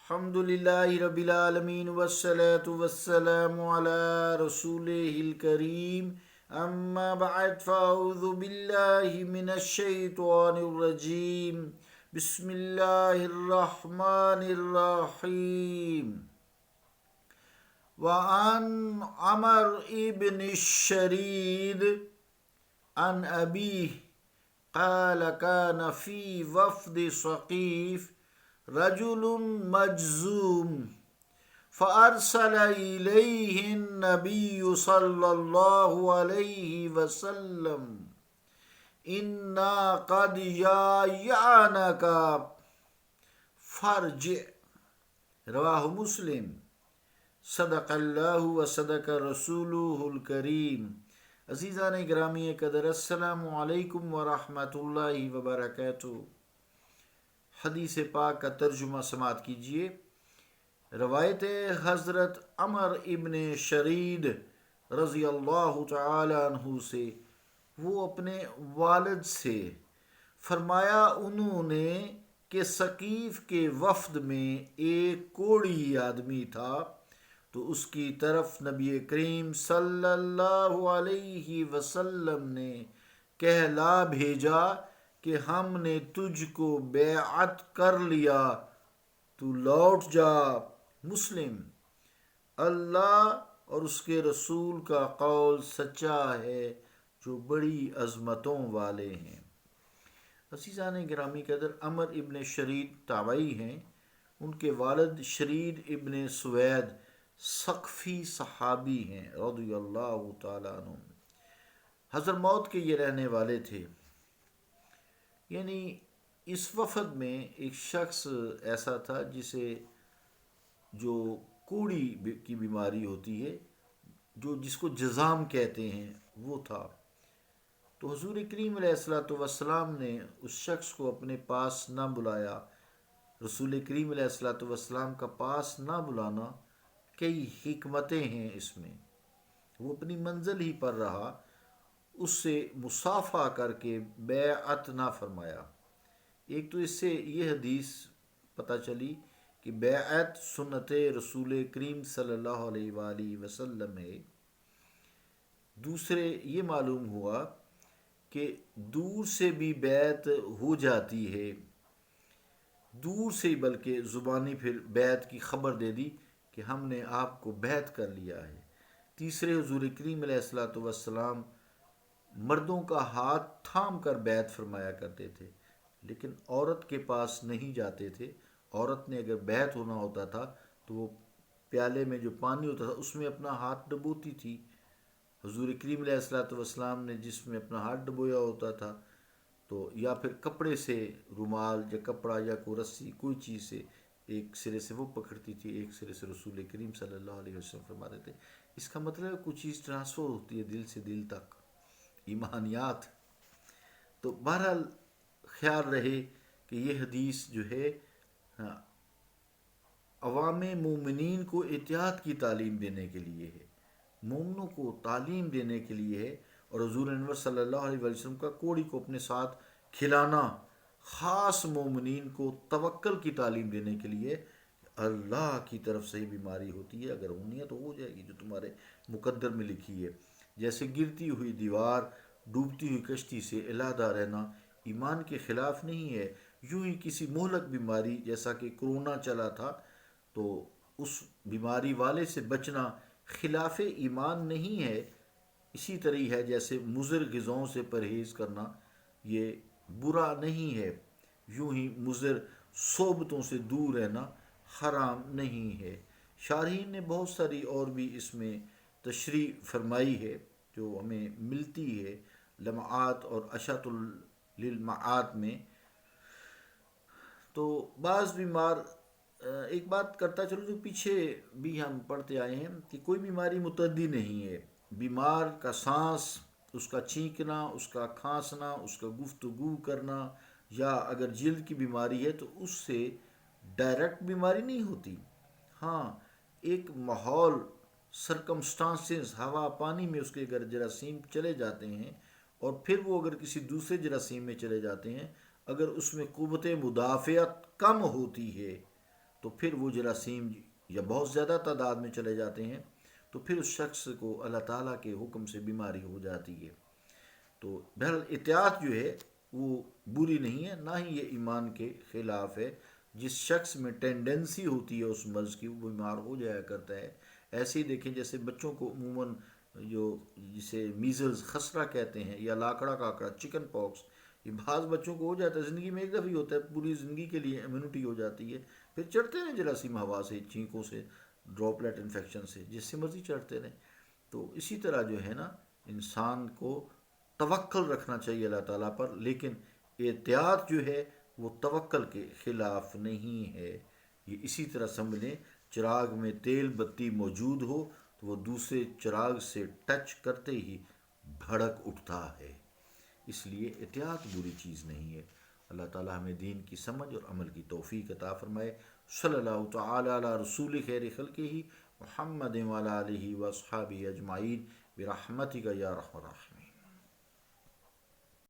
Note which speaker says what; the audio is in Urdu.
Speaker 1: الحمد للہ رب العالمین والصلاة والسلام علی رسولہ الکریم اما بعد فاعوذ باللہ من الشیطان الرجیم بسم اللہ الرحمن الرحیم وعن عمر ابن الشرید عن ابیہ قال كان في وفد ثقيف رجل مجزوم فأرسل إليه النبي صلى الله عليه وسلم إنا قد جايعناك فارجع رواہ مسلم صدق اللہ و صدق رسولہ الکریم۔ عزیزان گرامی قدر، السلام علیکم ورحمۃ اللہ وبرکاتہ۔ حدیث پاک کا ترجمہ سماعت کیجیے۔ روایت حضرت عمر ابن شرید رضی اللہ تعالی عنہ سے، وہ اپنے والد سے فرمایا انہوں نے کہ ثقیف کے وفد میں ایک کوڑی آدمی تھا، تو اس کی طرف نبی کریم صلی اللہ علیہ وسلم نے کہلا بھیجا کہ ہم نے تجھ کو بیعت کر لیا، تو لوٹ جا۔ مسلم۔ اللہ اور اس کے رسول کا قول سچا ہے جو بڑی عظمتوں والے ہیں۔ عزیزان گرامی قدر، عمر ابن شرید تابعی ہیں، ان کے والد شرید ابن سوید ثقفی صحابی ہیں رضی اللہ تعالیٰ عنہ۔ حضرموت کے یہ رہنے والے تھے۔ یعنی اس وفد میں ایک شخص ایسا تھا جو کوڑی کی بیماری ہوتی ہے، جس کو جذام کہتے ہیں، وہ تھا۔ تو حضور کریم علیہ الصلوۃ والسلام نے اس شخص کو اپنے پاس نہ بلایا۔ رسول کریم علیہ الصلوۃ والسلام کا پاس نہ بلانا کئی حکمتیں ہیں اس میں۔ وہ اپنی منزل ہی پر رہا، اس سے مصافحہ کر کے بیعت نہ فرمایا۔ ایک تو اس سے یہ حدیث پتہ چلی کہ بیعت سنت رسول کریم صلی اللہ علیہ وآلہ وسلم ہے۔ دوسرے یہ معلوم ہوا کہ دور سے بھی بیعت ہو جاتی ہے، دور سے ہی، بلکہ زبانی پھر بیعت کی خبر دے دی کہ ہم نے آپ کو بیعت کر لیا ہے۔ تیسرے حضور کریم علیہ الصلوۃ والسلام مردوں کا ہاتھ تھام کر بیعت فرمایا کرتے تھے، لیکن عورت کے پاس نہیں جاتے تھے۔ عورت نے اگر بیعت ہونا ہوتا تھا تو وہ پیالے میں جو پانی ہوتا تھا اس میں اپنا ہاتھ ڈبوتی تھی۔ حضور کریم علیہ الصلوۃ والسلام نے جس میں اپنا ہاتھ ڈبویا ہوتا تھا تو یا پھر کپڑے سے، رومال یا کپڑا یا کوئی رسی، کوئی چیز سے ایک سرے سے وہ پکڑتی تھی، ایک سرے سے رسول کریم صلی اللہ علیہ وسلم فرماتے تھے۔ اس کا مطلب ہے کچھ چیز ٹرانسفر ہوتی ہے دل سے دل تک، ایمانیات۔ تو بہرحال خیال رہے کہ یہ حدیث جو ہے عوام مومنین کو احتیاط کی تعلیم دینے کے لیے ہے، مومنوں کو تعلیم دینے کے لیے ہے، اور حضور انور صلی اللہ علیہ وسلم کا کوڑی کو اپنے ساتھ کھلانا خاص مومنین کو توکل کی تعلیم دینے کے لیے۔ اللہ کی طرف سے ہی بیماری ہوتی ہے، اگر ہونی ہے تو ہو جائے گی جو تمہارے مقدر میں لکھی ہے۔ جیسے گرتی ہوئی دیوار، ڈوبتی ہوئی کشتی سے علیحدہ رہنا ایمان کے خلاف نہیں ہے، یوں ہی کسی مہلک بیماری جیسا کہ کرونا چلا تھا تو اس بیماری والے سے بچنا خلاف ایمان نہیں ہے۔ اسی طرح ہے جیسے مضر غذاؤں سے پرہیز کرنا یہ برا نہیں ہے، یوں ہی مضر صحبتوں سے دور رہنا حرام نہیں ہے۔ شارحین نے بہت ساری اور بھی اس میں تشریح فرمائی ہے جو ہمیں ملتی ہے لمعات اور اشاۃ للمعات میں۔ تو بعض بیمار، ایک بات کرتا چلو جو پیچھے بھی ہم پڑھتے آئے ہیں کہ کوئی بیماری متعدی نہیں ہے۔ بیمار کا سانس، اس کا چھینکنا، اس کا کھانسنا، اس کا گفتگو کرنا، یا اگر جلد کی بیماری ہے تو اس سے ڈائریکٹ بیماری نہیں ہوتی۔ ہاں، ایک ماحول، سرکمسٹانسز، ہوا پانی میں اس کے اگر جراثیم چلے جاتے ہیں اور پھر وہ اگر کسی دوسرے جراثیم میں چلے جاتے ہیں، اگر اس میں قوت مدافعت کم ہوتی ہے تو پھر وہ جراثیم یا بہت زیادہ تعداد میں چلے جاتے ہیں تو پھر اس شخص کو اللہ تعالیٰ کے حکم سے بیماری ہو جاتی ہے۔ تو بہرحال احتیاط جو ہے وہ بری نہیں ہے، نہ ہی یہ ایمان کے خلاف ہے۔ جس شخص میں ٹینڈنسی ہوتی ہے اس مرض کی وہ بیمار ہو جایا کرتا ہے۔ ایسے ہی دیکھیں جیسے بچوں کو عموماً جسے میزلز خسرہ کہتے ہیں یا لاکڑا کاکڑا چکن پاکس، یہ بعض بچوں کو ہو جاتا ہے، زندگی میں ایک دفعہ ہی ہوتا ہے، پوری زندگی کے لیے امیونٹی ہو جاتی ہے، پھر چڑھتے ہیں جراثیم ہوا سے، چھینکوں سے، ڈراپلیٹ انفیکشن سے، جس سے مرضی چڑھتے رہیں۔ تو اسی طرح جو ہے نا انسان کو توکل رکھنا چاہیے اللہ تعالیٰ پر، لیکن احتیاط جو ہے وہ توکل کے خلاف نہیں ہے۔ یہ اسی طرح سمجھیں چراغ میں تیل بتی موجود ہو تو وہ دوسرے چراغ سے ٹچ کرتے ہی بھڑک اٹھتا ہے، اس لیے احتیاط بری چیز نہیں ہے۔ اللہ تعالیٰ ہمیں دین کی سمجھ اور عمل کی توفیق عطا فرمائے۔ صلی اللہ تعالی علی رسول خیر خلقہ محمد وعلی آلہ واصحابہ اجمعین برحمتک یا ارحم الراحمین۔